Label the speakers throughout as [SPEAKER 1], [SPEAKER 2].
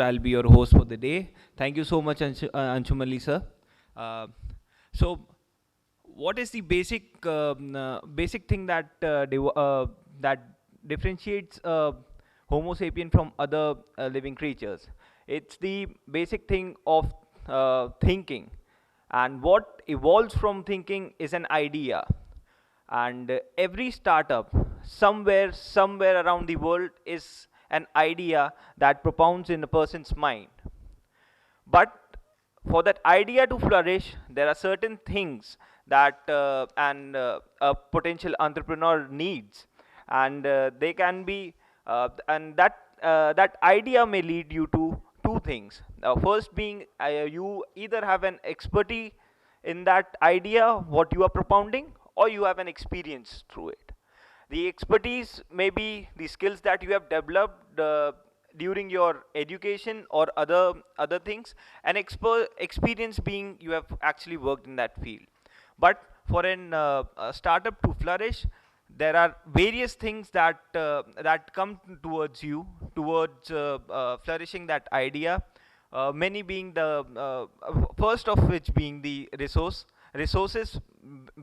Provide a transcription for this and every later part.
[SPEAKER 1] I'll be your host for the day. Thank you so much, Anshumali sir. Uh, so, what is the basic thing that that differentiates Homo sapien from other living creatures? It's the basic thing of thinking, and what evolves from thinking is an idea. And every startup somewhere around the world is an idea that propounds in a person's mind. But for that idea to flourish, there are certain things that a potential entrepreneur needs, and they can be, and that idea may lead you to two things. First, being you either have an expertise in that idea, what you are propounding, or you have an experience through it. The expertise may be the skills that you have developed during your education or other things, and experience being you have actually worked in that field. But for a startup to flourish, there are various things that come towards you towards flourishing that idea. Many being the first of which being the resources,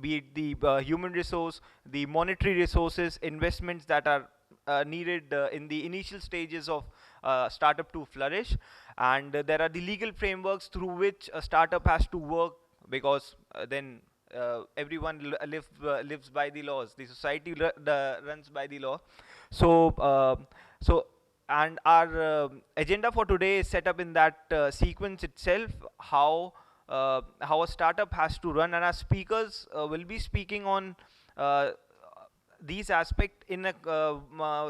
[SPEAKER 1] be it the human resource, the monetary resources, investments that are needed in the initial stages of startup to flourish. And there are the legal frameworks through which a startup has to work, because then everyone lives by the laws. The society runs by the law. So and our agenda for today is set up in that sequence itself, how a startup has to run, and our speakers will be speaking on uh, these aspects in a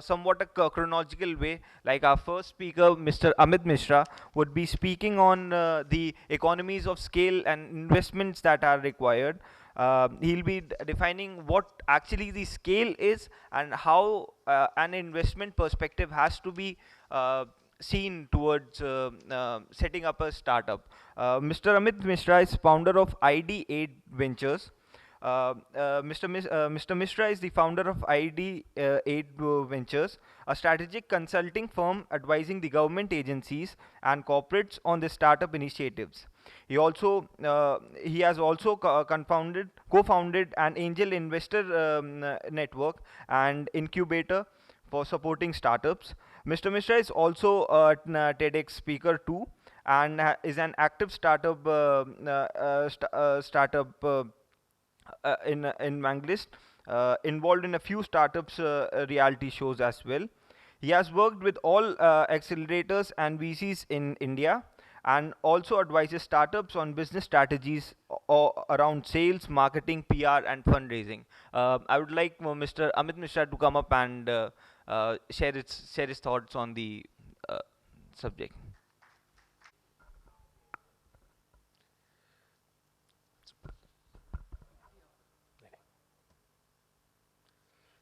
[SPEAKER 1] somewhat a chronological way. Like our first speaker, Mr. Amit Mishra, would be speaking on the economies of scale and investments that are required. He'll be defining what actually the scale is, and how an investment perspective has to be seen towards setting up a startup. Mr. Amit Mishra is founder of ID8 Ventures. Mr. Mishra is the founder of ID8 Ventures, a strategic consulting firm advising the government agencies and corporates on the startup initiatives. He has also co-founded an angel investor network and incubator for supporting startups. Mr. Mishra is also a TEDx speaker too, and is an active startup in Manglist, involved in a few startups reality shows as well. He has worked with all accelerators and VCs in India, and also advises startups on business strategies around sales, marketing, PR, and fundraising. I would like Mr. Amit Mishra to come up and share his thoughts on the uh, subject.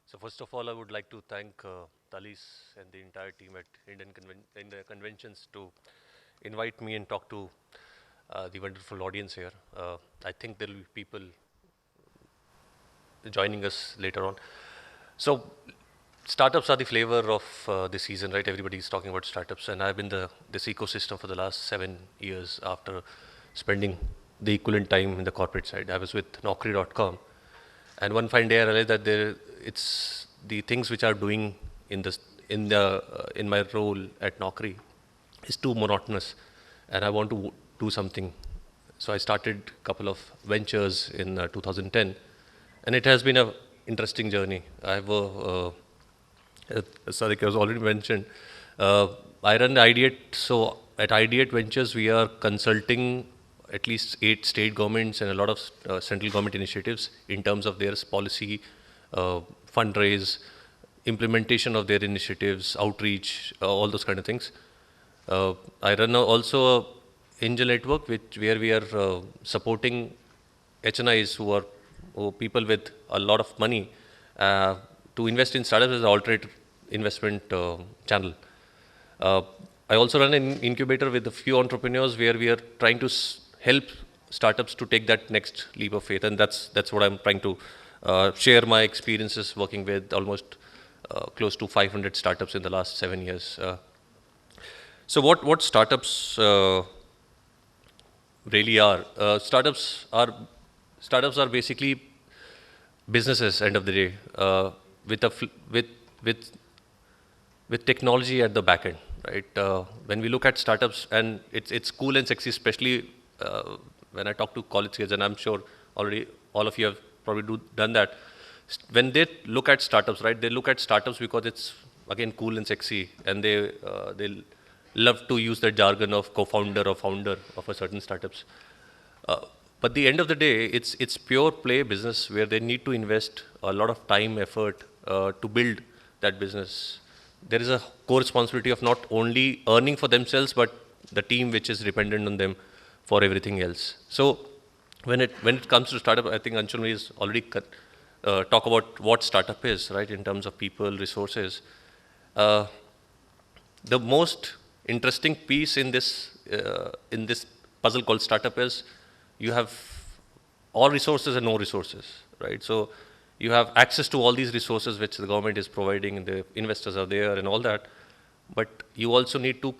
[SPEAKER 2] So first of all, I would like to thank Talis and the entire team at Indian Conventions to invite me and talk to the wonderful audience here. I think there will be people joining us later on. So startups are the flavor of this season, right? Everybody is talking about startups, and I've been this ecosystem for the last 7 years after spending the equivalent time in the corporate side. I was with Naukri.com, and one fine day I realized that it's the things which are doing in my role at Naukri is too monotonous, and I want to do something. So I started a couple of ventures in 2010, and it has been a interesting journey. I have Sadiq has already mentioned. I run Ideate. So at Ideate Ventures, we are consulting at least 8 state governments and a lot of central government initiatives in terms of their policy, fundraise, implementation of their initiatives, outreach, all those kind of things. I run also a angel network where we are supporting HNIs who people with a lot of money to invest in startups as an alternate investment channel. Uh, I also run an incubator with a few entrepreneurs where we are trying to help startups to take that next leap of faith, and that's what I'm trying to share my experiences working with almost close to 500 startups in the last 7 years. So what startups really are? Startups are basically businesses. End of the day, with a with with technology at the back end, right? When we look at startups, and it's cool and sexy, especially when I talk to college kids, and I'm sure already all of you have probably done that. When they look at startups, right? They look at startups because it's again cool and sexy, and they love to use the jargon of co-founder or founder of a certain startups. Uh, but the end of the day, it's pure play business where they need to invest a lot of time, effort to build that business. There is a co-responsibility of not only earning for themselves, but the team which is dependent on them for everything else. So when it comes to startup, I think Anshul is already talk about what startup is, right? In terms of people, resources. Uh, the most interesting piece in this puzzle called startup is you have all resources and no resources, right? So you have access to all these resources which the government is providing, and the investors are there and all that, but you also need to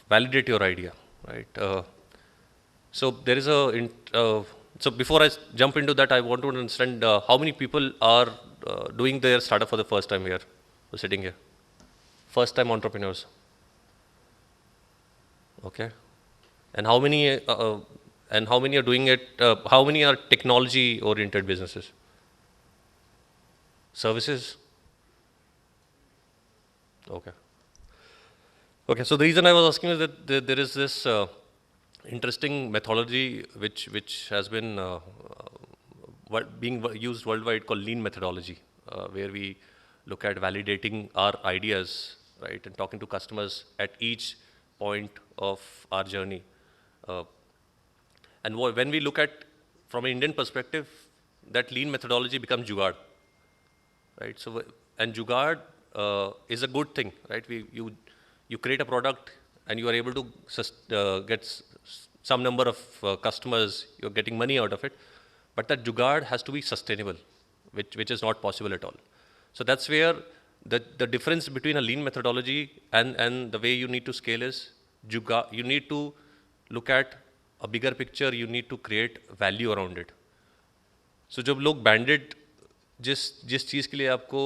[SPEAKER 2] validate your idea, right? So there is so before I jump into that, I want to understand how many people are doing their startup for the first time here, sitting here, first time entrepreneurs. Okay. And how many are doing it? How many are technology-oriented businesses? Services? Okay. Okay. So the reason I was asking is that there is this interesting methodology which has been being used worldwide called lean methodology, where we look at validating our ideas, right, and talking to customers at each point of our journey. Uh, And when we look at from an Indian perspective, that lean methodology becomes Jugaad, right? So and Jugaad is a good thing, right? You create a product and you are able to get some number of customers. You're getting money out of it, but that Jugaad has to be sustainable, which is not possible at all. So that's where the difference between a lean methodology and the way you need to scale is you need to look at a bigger picture, you need to create value around it. So जब लोग बैंडेड जिस चीज़ के लिए आपको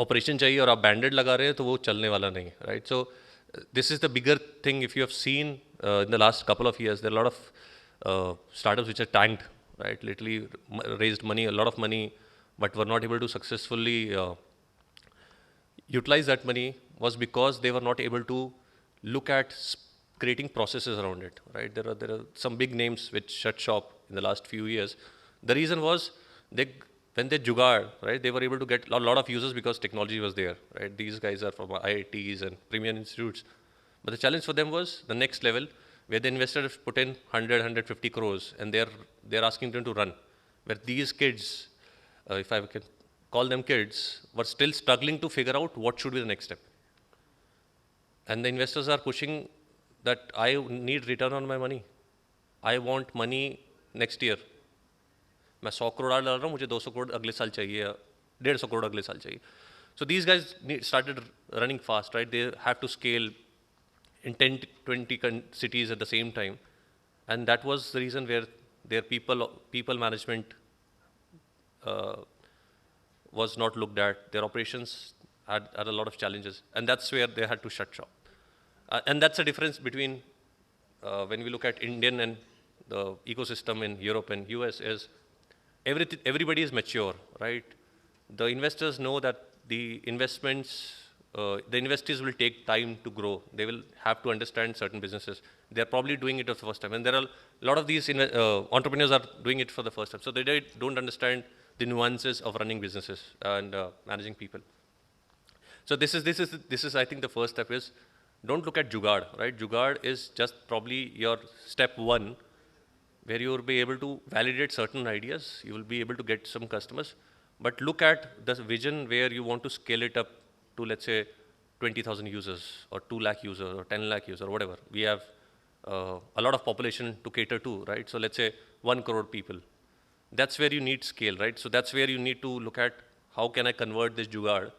[SPEAKER 2] operation चाहिए और आप बैंडेड लगा रहे हैं तो वो चलने वाला नहीं है, right? So this is the bigger thing. If you have seen in the last couple of years, there are a lot of startups which are tanked, right? Literally raised money, a lot of money, but were not able to successfully utilize that money was because they were not able to look at creating processes around it, right? There are some big names which shut shop in the last few years. The reason was when they jugaad, right, they were able to get a lot of users because technology was there, right? These guys are from IITs and premier institutes. But the challenge for them was the next level where the investor put in 100, 150 crores and they're asking them to run. Where these kids, if I can call them kids, were still struggling to figure out what should be the next step. And the investors are pushing that I need return on my money. I want money next year. मैं 100 करोड़ डाल रहा हूँ, मुझे 200 करोड़ अगले साल चाहिए, 150 करोड़ अगले साल चाहिए. So these guys started running fast, right? They have to scale in 10 to 20 cities at the same time. And that was the reason where their people management was not looked at. Their operations had a lot of challenges. And that's where they had to shut shop. And that's the difference between when we look at Indian and the ecosystem in Europe and US is everybody is mature, right? The investors know that the investees will take time to grow. They will have to understand certain businesses. They're probably doing it for the first time. And there are a lot of these entrepreneurs are doing it for the first time. So they don't understand the nuances of running businesses and managing people. So this is I think the first step is don't look at Jugaad, right? Jugaad is just probably your step one, where you will be able to validate certain ideas, you will be able to get some customers, but look at the vision where you want to scale it up to, let's say, 20,000 users or 2 lakh users or 10 lakh users or whatever. We have a lot of population to cater to, right? So let's say 1 crore people. That's where you need scale, right? So that's where you need to look at how can I convert this Jugaad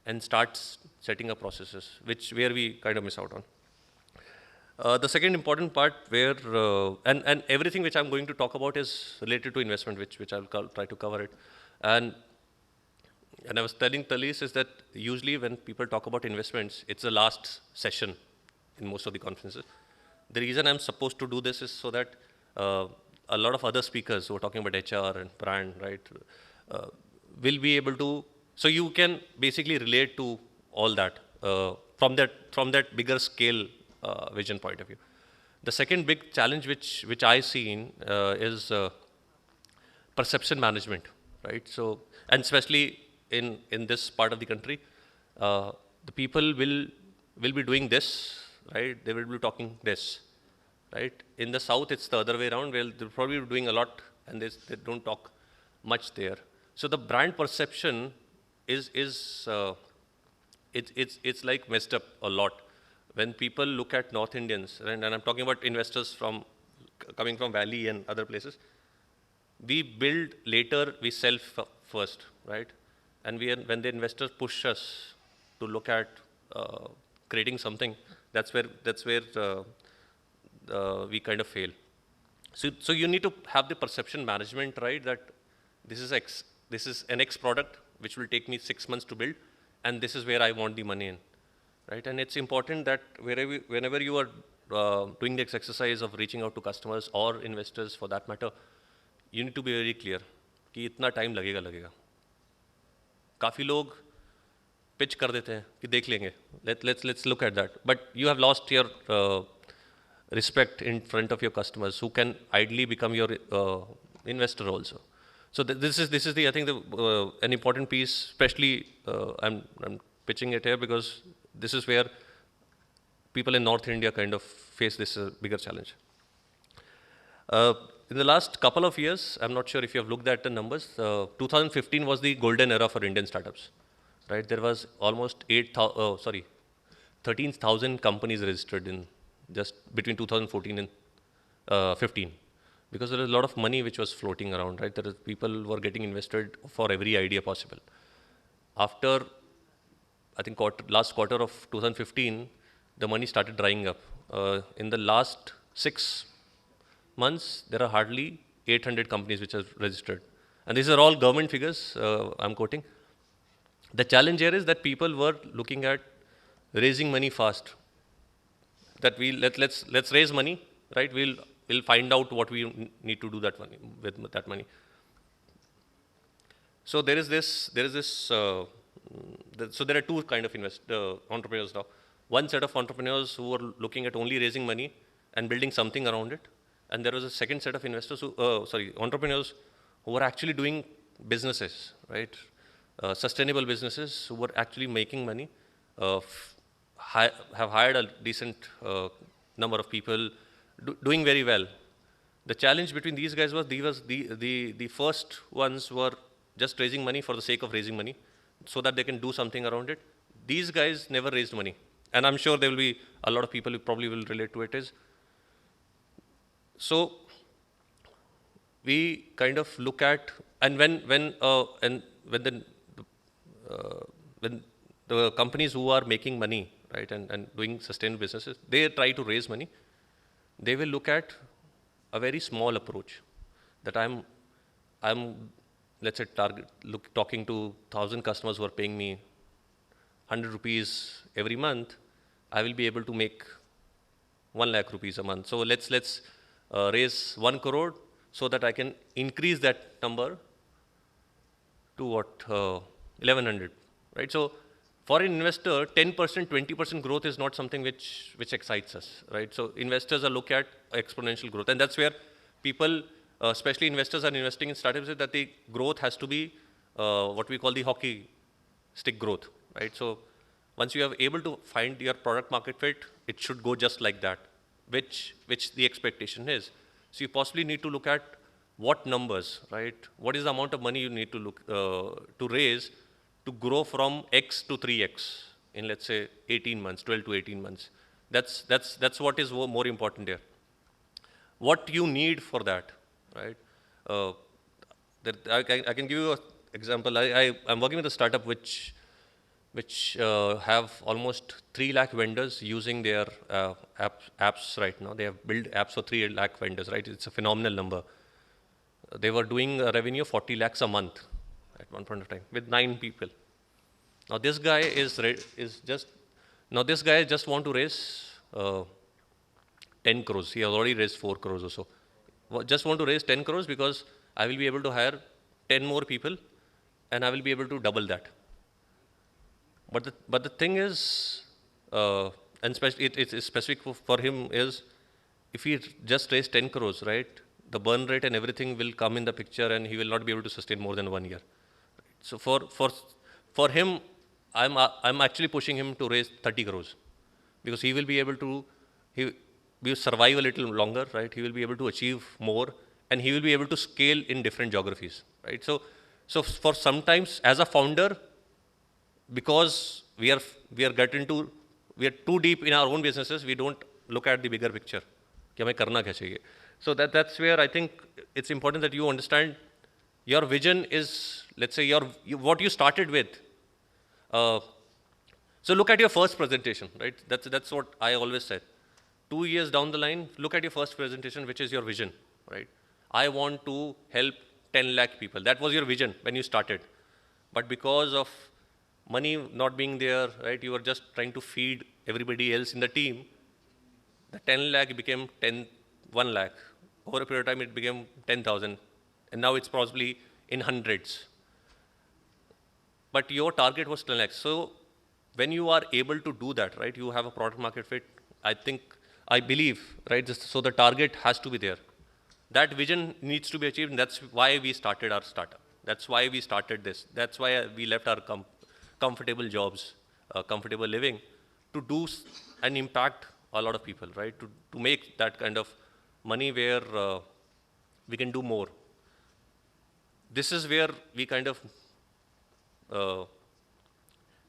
[SPEAKER 2] and start setting up processes, where we kind of miss out on. The second important part where, and everything which I'm going to talk about is related to investment, which I'll try to cover it. And I was telling Talis is that usually when people talk about investments, it's the last session in most of the conferences. The reason I'm supposed to do this is so that a lot of other speakers who are talking about HR and brand, right, uh, will be able to, so you can basically relate to all that from that bigger scale vision point of view. The second big challenge which I see in is perception management, right? So, and especially in this part of the country, the people will be doing this, right? They will be talking this, right? In the south, it's the other way around. Well, they're probably doing a lot, and they don't talk much there. So the brand perception is it's like messed up a lot when people look at North Indians, and I'm talking about investors from coming from Valley and other places. We build later, we sell first, right? And when the investors push us to look at creating something, that's where we kind of fail. So you need to have the perception management, right? That this is an X product which will take me 6 months to build, and this is where I want the money in, right? And it's important that whenever you are doing this exercise of reaching out to customers or investors for that matter, you need to be very clear कि इतना time लगेगा. काफ़ी लोग pitch कर देते हैं कि देख लेंगे. Let's look at that. But you have lost your respect in front of your customers who can ideally become your investor also. So this is the I think an important piece. Especially I'm pitching it here because this is where people in North India kind of face this bigger challenge. In the last couple of years, I'm not sure if you have looked at the numbers. 2015 was the golden era for Indian startups, right? There was almost 13,000 companies registered in just between 2014 and 15, because there was a lot of money which was floating around, right? People were getting invested for every idea possible. After, I think last quarter of 2015, the money started drying up. In the last 6 months, there are hardly 800 companies which are registered. And these are all government figures I'm quoting. The challenge here is that people were looking at raising money fast. That let's raise money, right? We'll find out what we need to do that money with that money. So there is this. So there are two kind of entrepreneurs now. One set of entrepreneurs who are looking at only raising money and building something around it, and there was a second set of entrepreneurs who were actually doing businesses, right? Sustainable businesses who were actually making money, have hired a decent number of people, doing very well. The challenge between these guys was the first ones were just raising money for the sake of raising money so that they can do something around it. These guys never raised money. And I'm sure there will be a lot of people who probably will relate to it. So we kind of look at, and when the companies who are making money, right, and doing sustainable businesses, they try to raise money, they will look at a very small approach. That I'm let's say talking to 1,000 customers who are paying me 100 rupees every month, I will be able to make 1 lakh rupees a month. So let's raise 1 crore so that I can increase that number to 1,100, right? So for an investor, 10%, 20% growth is not something which excites us, right? So investors are looking at exponential growth, and that's where people, especially investors, are investing in startups, that the growth has to be what we call the hockey stick growth, right? So once you are able to find your product market fit, it should go just like that, which the expectation is. So you possibly need to look at what numbers, right? What is the amount of money you need to to raise to grow from X to 3X in, let's say, 18 months, 12 to 18 months. That's what is more important here. What you need for that, right? I can give you an example. I'm working with a startup which which have almost 3 lakh vendors using their apps right now. They have built apps for 3 lakh vendors, right? It's a phenomenal number. They were doing a revenue of 40 lakhs a month at one point of time with 9 people. Now this guy this guy just want to raise 10 crores. He has already raised 4 crores or so. Just want to raise 10 crores because I will be able to hire 10 more people and I will be able to double that. But the thing is, it's specific for him is, if he just raised 10 crores, right, the burn rate and everything will come in the picture and he will not be able to sustain more than 1 year. So for him, I'm actually pushing him to raise 30 crores because he will be able to, he will survive a little longer, right? He will be able to achieve more and he will be able to scale in different geographies, right? So for sometimes as a founder, because we are too deep in our own businesses, we don't look at the bigger picture. कि हमें करना क्या चाहिए? So that's where I think it's important that you understand your vision is, let's say, what you started with. So look at your first presentation, right? That's what I always said. 2 years down the line, look at your first presentation, which is your vision, right? I want to help 10 lakh people. That was your vision when you started. But because of money not being there, right, you were just trying to feed everybody else in the team, the 10 lakh became 1 lakh. Over a period of time, it became 10,000. And now it's probably in hundreds. But your target was 10 lakhs. So when you are able to do that, right, you have a product market fit, I believe, right, so the target has to be there. That vision needs to be achieved, and that's why we started our startup. That's why we started this. That's why we left our comfortable jobs, comfortable living, to do and impact a lot of people, right? To make that kind of money where we can do more. This is where we kind of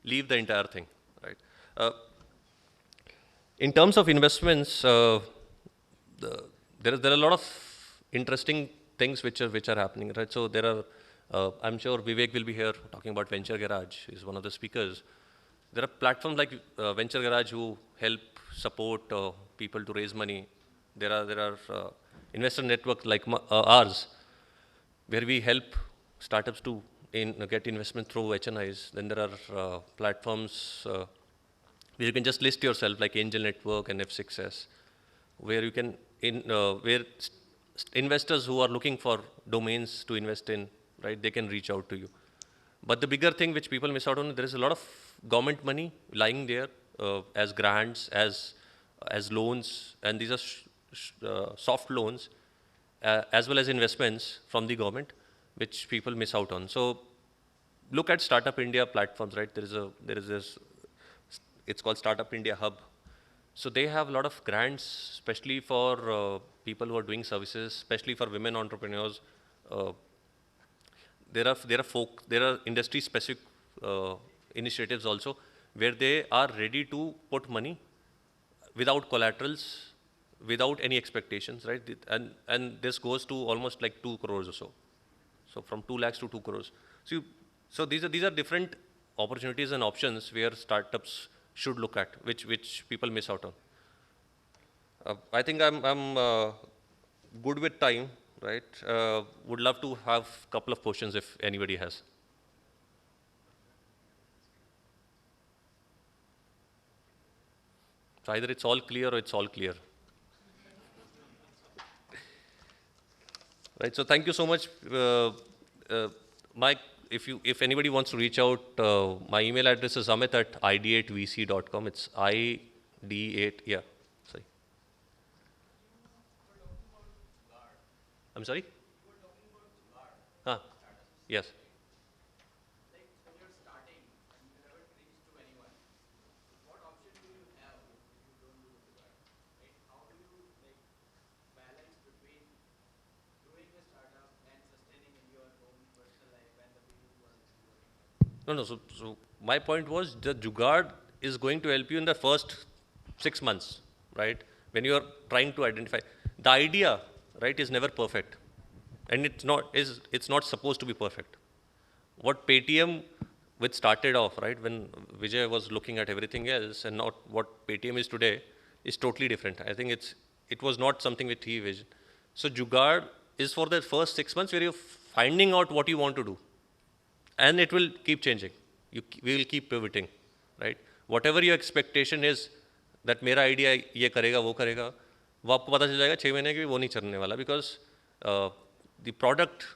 [SPEAKER 2] leave the entire thing, right? In terms of investments, there are a lot of interesting things which are happening, right? So there are, I'm sure Vivek will be here talking about Venture Garage, is one of the speakers. There are platforms like Venture Garage who help support people to raise money. There are investor networks like ours, where we help startups to get investment through HNIs. Then there are platforms where you can just list yourself, like Angel Network and F6S, where you can where investors who are looking for domains to invest in, right, they can reach out to you. But the bigger thing which people miss out on, there is a lot of government money lying there as grants, as loans, and these are soft loans, as well as investments from the government, which people miss out on. So look at Startup India platforms, right? There is this, it's called Startup India Hub. So they have a lot of grants, especially for people who are doing services, especially for women entrepreneurs. There are industry-specific initiatives also, where they are ready to put money without collaterals, without any expectations, right? And this goes to almost like 2 crores or so. So from 2 lakhs to 2 crores. So these are different opportunities and options where startups should look at, which people miss out on. I think I'm good with time, right? Would love to have a couple of questions if anybody has. So either it's all clear or it's all clear. Right, so thank you so much. Mike, if anybody wants to reach out, my email address is amit@id8vc.com. It's ID8, yeah, sorry. I'm sorry? Huh, yes. No. So my point was the Jugaad is going to help you in the first 6 months, right? When you are trying to identify the idea, right, is never perfect, and it's not supposed to be perfect. What Paytm which started off, right, when Vijay was looking at everything else and not what Paytm is today, is totally different. I think it was not something which he visioned. So Jugaad is for the first 6 months where you're finding out what you want to do. And it will keep changing. We will keep pivoting, right? Whatever your expectation is, that मेरा idea ये करेगा वो करेगा, वो आपको पता चल जाएगा 6 महीने के वो नहीं चलने वाला, because the product,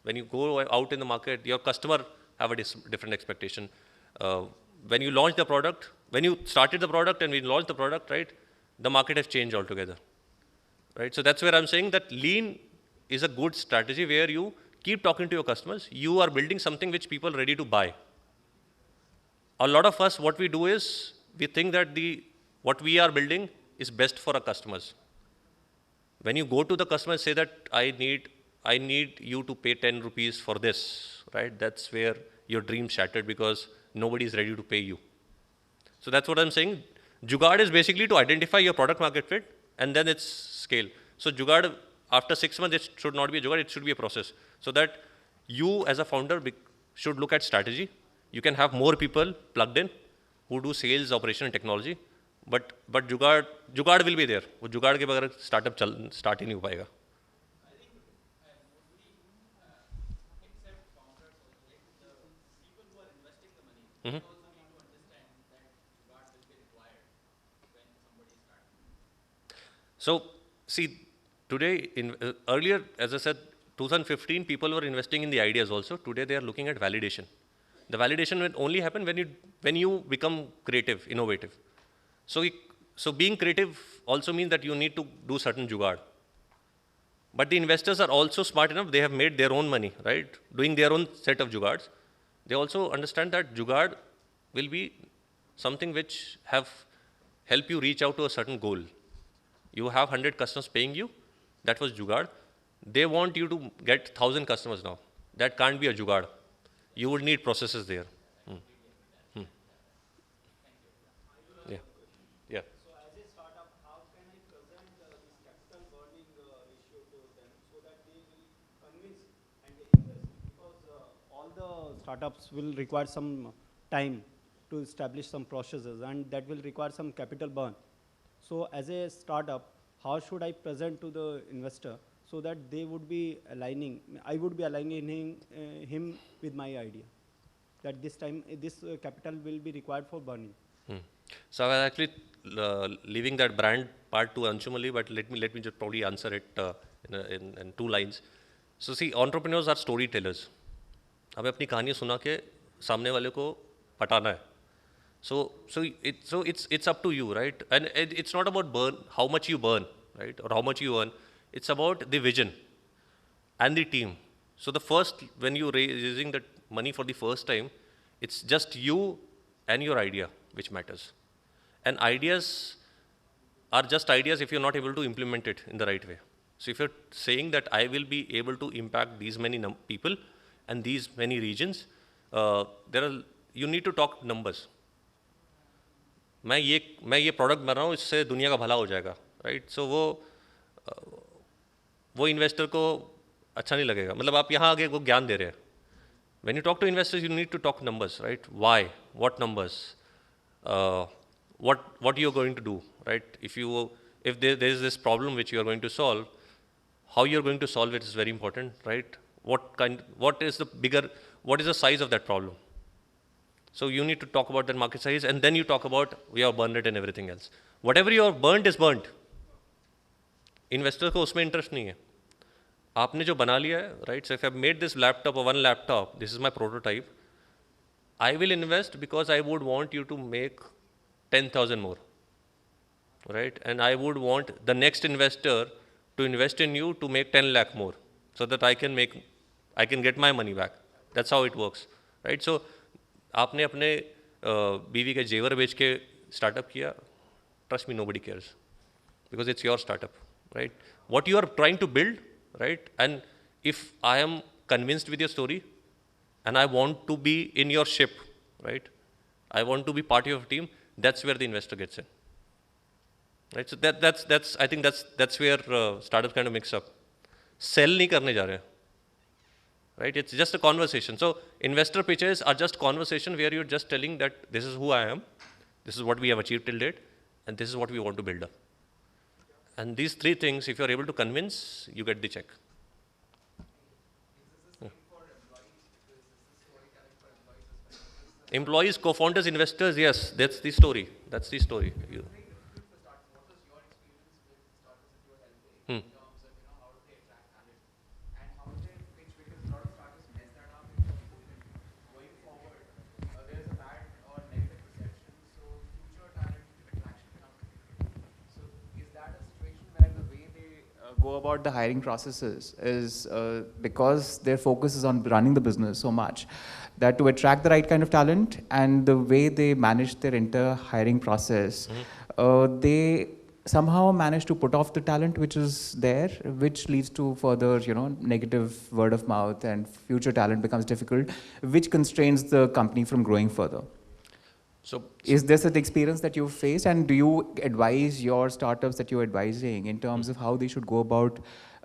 [SPEAKER 2] when you go out in the market, your customer have a different expectation. When you launch the product, when you started the product and we launched the product, right, the market has changed altogether, right? So that's where I'm saying that lean is a good strategy where you keep talking to your customers. You are building something which people are ready to buy. A lot of us, what we do is, we think that what we are building is best for our customers. When you go to the customer and say that I need you to pay 10 rupees for this, right? That's where your dream shattered, because nobody is ready to pay you. So that's what I'm saying. Jugaad is basically to identify your product market fit, and then it's scale. So Jugaad, after 6 months, it should not be a Jugaad, it should be a process. So that you as a founder should look at strategy. You can have more people plugged in who do sales, operation and technology. But Jugaad will be there. वो जुगाड़ के बगैर startup start ही नहीं हो पाएगा. So, see, today, earlier, as I said, 2015, people were investing in the ideas also. Today, they are looking at validation. The validation will only happen when you become creative, innovative. So being creative also means that you need to do certain jugaad. But the investors are also smart enough, they have made their own money, right? Doing their own set of jugaads. They also understand that jugaad will be something which help you reach out to a certain goal. You have 100 customers paying you, that was jugaad. They want you to get 1,000 customers now. That can't be a jugaad. You would need processes there. Yeah. Yeah.
[SPEAKER 3] So as a startup, how can I present this capital burning ratio to them so that they will convince and they invest? Because all the startups will require some time to establish some processes, and that will require some capital burn. So as a startup, how should I present to the investor so that they would be aligning, I would be aligning him with my idea, that this time this capital will be required for burning?
[SPEAKER 2] So I was actually leaving that brand part to Anshum Ali, but let me just probably answer it in 2 lines. So see, entrepreneurs are storytellers. हमें अपनी कहानी सुना के सामने वाले को पटाना है. So it's up to you, right? And it's not about how much you burn, right, or how much you earn. It's about the vision and the team. So when you're raising that money for the first time, it's just you and your idea which matters. And ideas are just ideas if you're not able to implement it in the right way. So if you're saying that I will be able to impact these many people and these many regions, you need to talk numbers. मैं ये product बना रहा हूँ, इससे दुनिया का भला हो जाएगा, राइट? सो वो इन्वेस्टर को अच्छा नहीं लगेगा. मतलब आप यहाँ आगे वो ज्ञान दे रहे हैं. When you talk to investors, you need to talk numbers, right? Why? What numbers? What you are going to do, right? If there is this problem which you are going to solve, how you are going to solve it is very important, right? What is the size of that problem? So you need to talk about that market size, and then you talk about we have burned it and everything else. Whatever you have burned is burnt. Investor को उसमें interest नहीं है. आपने जो बना लिया है, right? So if I have made this laptop or one laptop, this is my prototype. I will invest because I would want you to make 10,000 more, right? And I would want the next investor to invest in you to make 10 lakh more, so that I can get my money back. That's how it works, right? So आपने अपने बीवी के जेवर बेच के startup किया, trust me, nobody cares, because it's your startup, right? What you are trying to build, right? And if I am convinced with your story and I want to be in your ship, right? I want to be part of your team, that's where the investor gets in, right? So I think that's where startups kind of mix up. Sell नहीं करने जा रहे हैं. right? It's just a conversation. So investor pitches are just conversation where you're just telling that this is who I am, this is what we have achieved till date, and this is what we want to build up. And these three things, if you're able to convince, you get the check. Employees, co-founders, investors, yes, that's the story. That's the story. Hmm.
[SPEAKER 4] Go about the hiring processes is because their focus is on running the business so much that to attract the right kind of talent and the way they manage their entire hiring process, they somehow manage to put off the talent which is there, which leads to further, negative word of mouth, and future talent becomes difficult, which constrains the company from growing further.
[SPEAKER 2] So
[SPEAKER 4] Is this an experience that you've faced, and do you advise your startups that you're advising in terms of how they should go about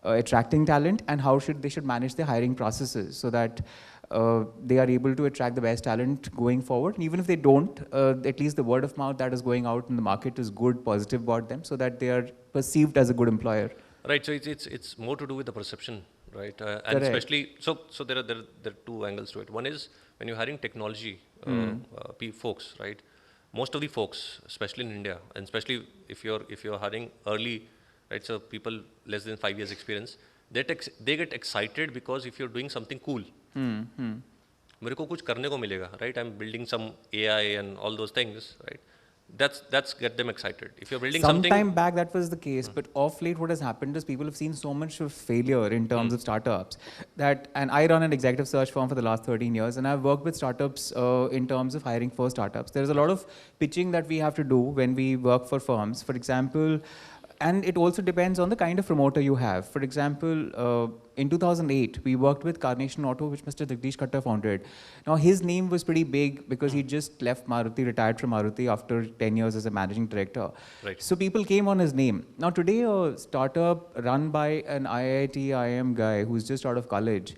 [SPEAKER 4] attracting talent, and how they should manage their hiring processes so that they are able to attract the best talent going forward? And even if they don't, at least the word of mouth that is going out in the market is good, positive about them, so that they are perceived as a good employer.
[SPEAKER 2] right, so it's more to do with the perception, right? And
[SPEAKER 4] Correct.
[SPEAKER 2] especially, so there are two angles to it. One is when you're hiring technology folks, right? Most of the folks, especially in India, and especially if you're hiring early, right? So people less than 5 years experience, they get excited because if you're doing something cool, मेरे को कुछ करने को मिलेगा, right? I'm building some AI and all those things, right? That's get them excited. If you're building
[SPEAKER 4] Some
[SPEAKER 2] something,
[SPEAKER 4] time back that was the case, but of late what has happened is people have seen so much of failure in terms of startups that, and I run an executive search firm for the last 13 years, and I've worked with startups in terms of hiring for startups. There's a lot of pitching that we have to do when we work for firms. For example, and it also depends on the kind of promoter you have. For example, in 2008, we worked with Carnation Auto, which Mr. Jagdish Khattar founded. Now, his name was pretty big because he just left Maruti, retired from Maruti after 10 years as a managing director.
[SPEAKER 2] Right.
[SPEAKER 4] So people came on his name. Now, today, a startup run by an IIT, IIM guy who's just out of college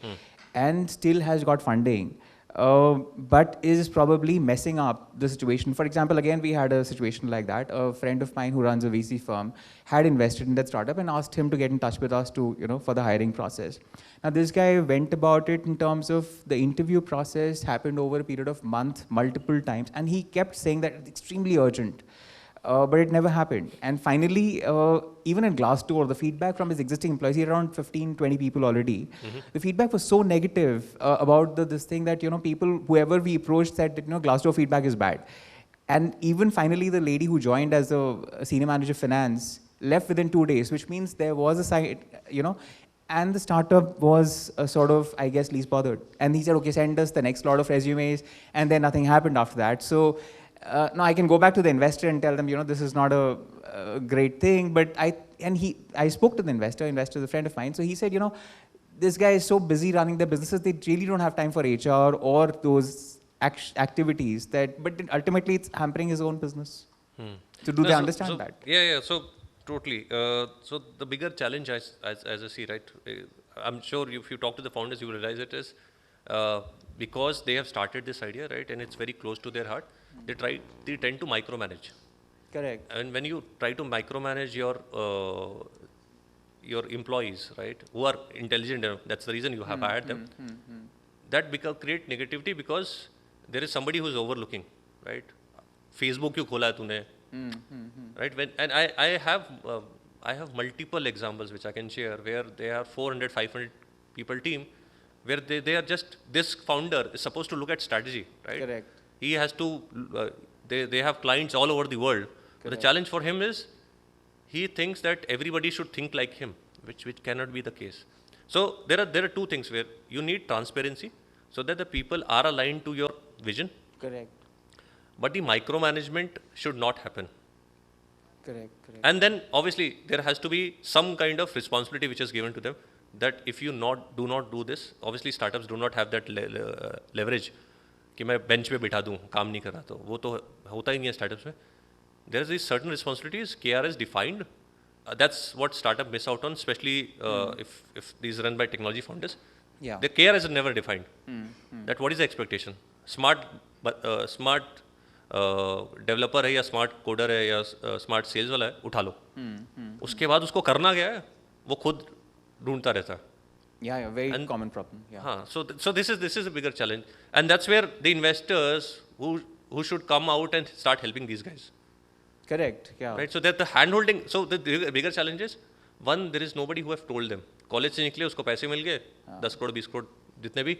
[SPEAKER 4] and still has got funding, but is probably messing up the situation. For example, again, we had a situation like that. A friend of mine who runs a VC firm had invested in that startup and asked him to get in touch with us to, for the hiring process. Now, this guy went about it in terms of the interview process happened over a period of month, multiple times, and he kept saying that it's extremely urgent. But it never happened. And finally, even at Glassdoor, the feedback from his existing employees, he had around 15, 20 people already. The feedback was so negative about this thing that, people, whoever we approached said that, Glassdoor feedback is bad. And even finally, the lady who joined as a senior manager of finance left within 2 days, which means there was a site, and the startup was sort of, I guess, least bothered. And he said, okay, send us the next lot of resumes, and then nothing happened after that. So now I can go back to the investor and tell them, this is not a great thing. But I spoke to the investor is a friend of mine. So he said, this guy is so busy running their businesses, they really don't have time for HR or those activities but ultimately it's hampering his own business. So do they understand that?
[SPEAKER 2] Yeah, so totally. So the bigger challenge as I see, right, I'm sure if you talk to the founders, you will realize it is because they have started this idea, right, and it's very close to their heart, they tend to micromanage.
[SPEAKER 4] Correct.
[SPEAKER 2] And when you try to micromanage your employees, right, who are intelligent enough, that's the reason you have hired them, that create negativity because there is somebody who is overlooking, right? Facebook क्यों खोला है तूने? Right? I have multiple examples which I can share where they are 400, 500 people team, where they are just, this founder is supposed to look at strategy, right?
[SPEAKER 4] Correct.
[SPEAKER 2] He has to, they have clients all over the world. But the challenge for him is, he thinks that everybody should think like him, which cannot be the case. So there are two things where you need transparency so that the people are aligned to your vision.
[SPEAKER 4] Correct.
[SPEAKER 2] But the micromanagement should not happen.
[SPEAKER 4] Correct.
[SPEAKER 2] And then obviously there has to be some kind of responsibility which is given to them, that if you do not do this, obviously startups do not have that leverage कि मैं bench पे बिठा दूँ, काम नहीं कर रहा, तो वो तो होता ही नहीं है startups में. There is these certain responsibilities, KR is defined. That's what startup miss out on, especially if these run by technology founders.
[SPEAKER 4] Yeah.
[SPEAKER 2] The care is never defined. That what is the expectation? Smart, smart developer है या smart coder है या smart sales वाला है, उठा लो. उसके बाद उसको करना क्या है वो खुद ढूंढता रहता है.
[SPEAKER 4] Yeah, very
[SPEAKER 2] And-
[SPEAKER 4] common problem. Yeah.
[SPEAKER 2] हाँ, so this is a bigger challenge, and that's where the investors who should come out and start helping these guys,
[SPEAKER 4] Correct. Yeah.
[SPEAKER 2] right? So that the hand holding. So the bigger challenge is one, there is nobody who have told them. College से निकले, उसको पैसे मिल गए 10 करोड़ 20 करोड़ जितने भी,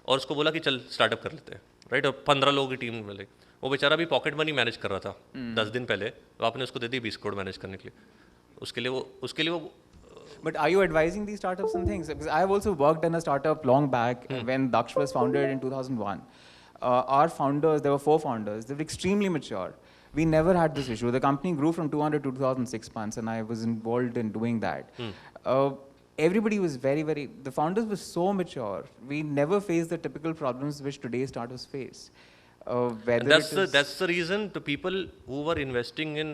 [SPEAKER 2] और उसको बोला कि चल स्टार्टअप कर लेते हैं, राइट? और 15 लोगों की टीम मिले. वो बेचारा भी पॉकेट मनी मैनेज कर रहा था 10 दिन पहले, तो आपने उसको दे दी 20 करोड़ मैनेज करने के लिए. उसके लिए वो
[SPEAKER 4] But are you advising these startups and things? Because I have also worked in a startup long back when Daksh was founded in 2001. Our founders, there were 4 founders, they were extremely mature. We never had this issue. The company grew from 200 to 2006 months, and I was involved in doing that. Everybody was very, very, the founders were so mature. We never faced the typical problems which today's startups face. Whether
[SPEAKER 2] And that's
[SPEAKER 4] it is,
[SPEAKER 2] that's the reason the people who were investing in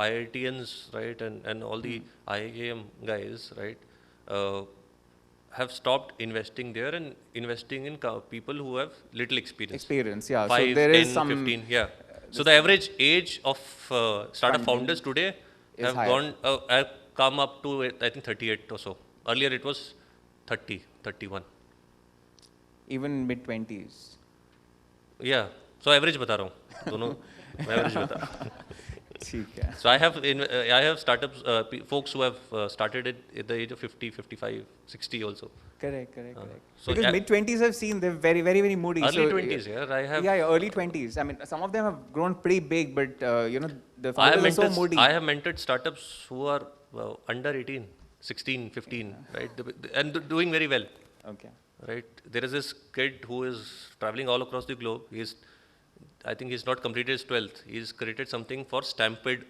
[SPEAKER 2] IITians, right, and all the IIM guys, right, have stopped investing there and investing in people who have little experience.
[SPEAKER 4] experience, yeah.
[SPEAKER 2] 5,
[SPEAKER 4] so there
[SPEAKER 2] 10,
[SPEAKER 4] is some
[SPEAKER 2] 15, yeah. So the average age of startup founders today
[SPEAKER 4] is
[SPEAKER 2] have
[SPEAKER 4] higher.
[SPEAKER 2] have come up to I think 38 or so. Earlier it was 30, 31.
[SPEAKER 4] even mid 20s.
[SPEAKER 2] Yeah. So average बता रहा हूँ दोनों average बता रहा हूँ.
[SPEAKER 4] ठीक है.
[SPEAKER 2] So I have startups, folks who have started at the age of 50, 55, 60 also.
[SPEAKER 4] Correct.
[SPEAKER 2] So
[SPEAKER 4] Because mid 20s I've seen they're very, very, very moody.
[SPEAKER 2] Early
[SPEAKER 4] So,
[SPEAKER 2] 20s, yeah. I have
[SPEAKER 4] yeah, early 20s. I mean, some of them have grown pretty big, but the
[SPEAKER 2] I have
[SPEAKER 4] founders are so moody.
[SPEAKER 2] mentored startups who are under 18, 16, 15, right? And doing very well,
[SPEAKER 4] Okay.
[SPEAKER 2] right? There is this kid who is traveling all across the globe. I think he's not completed his 12th. He's created something for Stampede,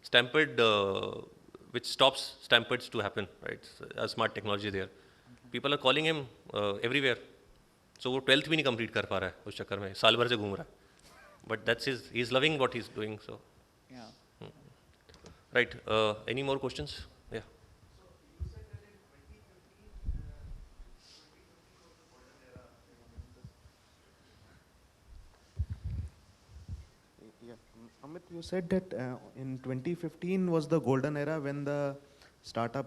[SPEAKER 2] Stampede, which stops stampedes to happen, right? A smart technology there. People are calling him everywhere. So वो 12th भी नहीं complete कर पा रहा है उस चक्कर में, साल भर से घूम रहा है. But he's loving what he's doing. So,
[SPEAKER 4] Yeah.
[SPEAKER 2] right. Any more questions? Yeah.
[SPEAKER 5] Yeah. Amit, you said that in 2015 was the golden era when the startup,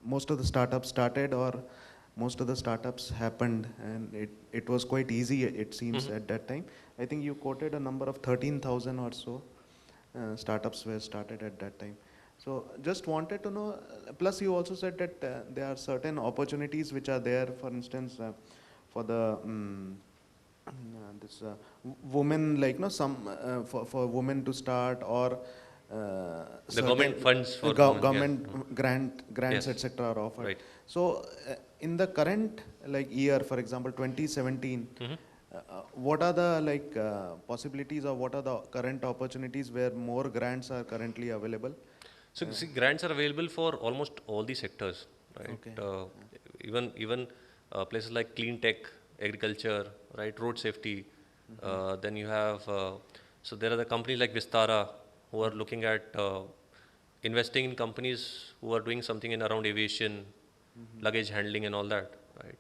[SPEAKER 5] most of the startups started, or most of the startups happened, and it was quite easy, it seems, at that time. I think you quoted a number of 13,000 or so startups were started at that time. So just wanted to know, plus you also said that there are certain opportunities which are there, for instance, for the this women, like some for women to start, or
[SPEAKER 2] The government funds for women, yeah.
[SPEAKER 5] government grants,
[SPEAKER 2] Yes.
[SPEAKER 5] etc. are offered.
[SPEAKER 2] Right.
[SPEAKER 5] So in the current year, for example 2017, what are the possibilities, or what are the current opportunities where more grants are currently available?
[SPEAKER 2] So see, grants are available for almost all the sectors, right?
[SPEAKER 5] Okay.
[SPEAKER 2] Even places like clean tech, agriculture, right? Road safety. Then you have so there are the companies like Vistara who are looking at investing in companies who are doing something in around aviation, luggage handling, and all that, right?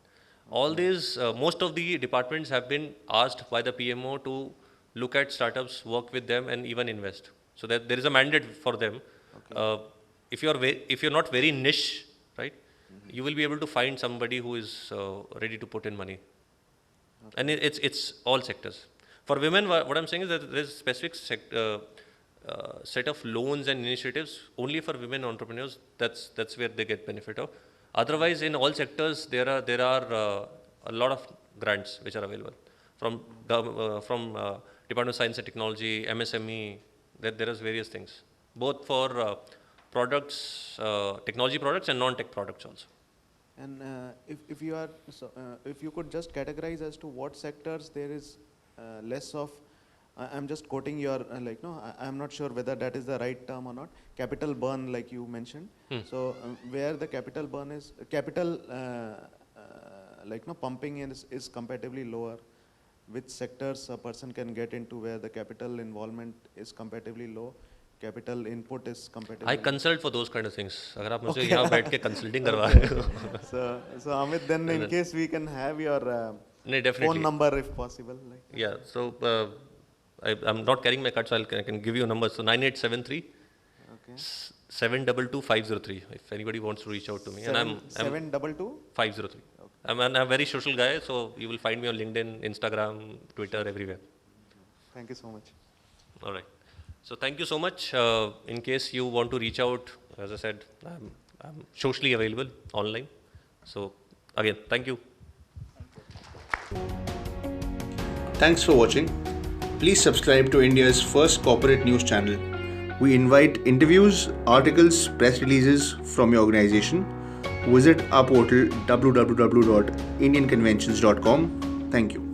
[SPEAKER 2] All these, most of the departments have been asked by the PMO to look at startups, work with them, and even invest. So that there is a mandate for them. If you're not very niche, right, you will be able to find somebody who is ready to put in money. And it's all sectors. For women, what I'm saying is that there's specific set of loans and initiatives only for women entrepreneurs. That's where they get benefit of. Otherwise, in all sectors, there are a lot of grants which are available from Department of Science and Technology, MSME. There is various things, both for products, technology products, and non-tech products also.
[SPEAKER 5] And if you are, if you could just categorize as to what sectors there is less of, I'm just quoting your I'm not sure whether that is the right term or not. Capital burn, like you mentioned. So where the capital burn is pumping is comparatively lower. Which sectors a person can get into where the capital involvement is comparatively low, capital input is competitive.
[SPEAKER 2] I consult for those kind of things. अगर आप मुझसे यहाँ बैठ के consulting करवा रहे हो
[SPEAKER 5] So Amit, then in case we can have your
[SPEAKER 2] नहीं, definitely.
[SPEAKER 5] phone number if possible. Like.
[SPEAKER 2] Yeah, so I'm not carrying my card, so I can give you a number. So 9873
[SPEAKER 5] Okay.
[SPEAKER 2] 722 if anybody wants to reach out to me. And I'm
[SPEAKER 5] 722.
[SPEAKER 2] 503. I'm a very social guy, so you will find me on LinkedIn, Instagram, Twitter, everywhere.
[SPEAKER 5] Thank you so much.
[SPEAKER 2] All right. So thank you so much. In case you want to reach out, as I said, I'm socially available online. So again, thank you.
[SPEAKER 6] Thanks for watching. Please subscribe to India's first corporate news channel. We invite interviews, articles, press releases from your organization. Visit our portal www.indianconventions.com. Thank you.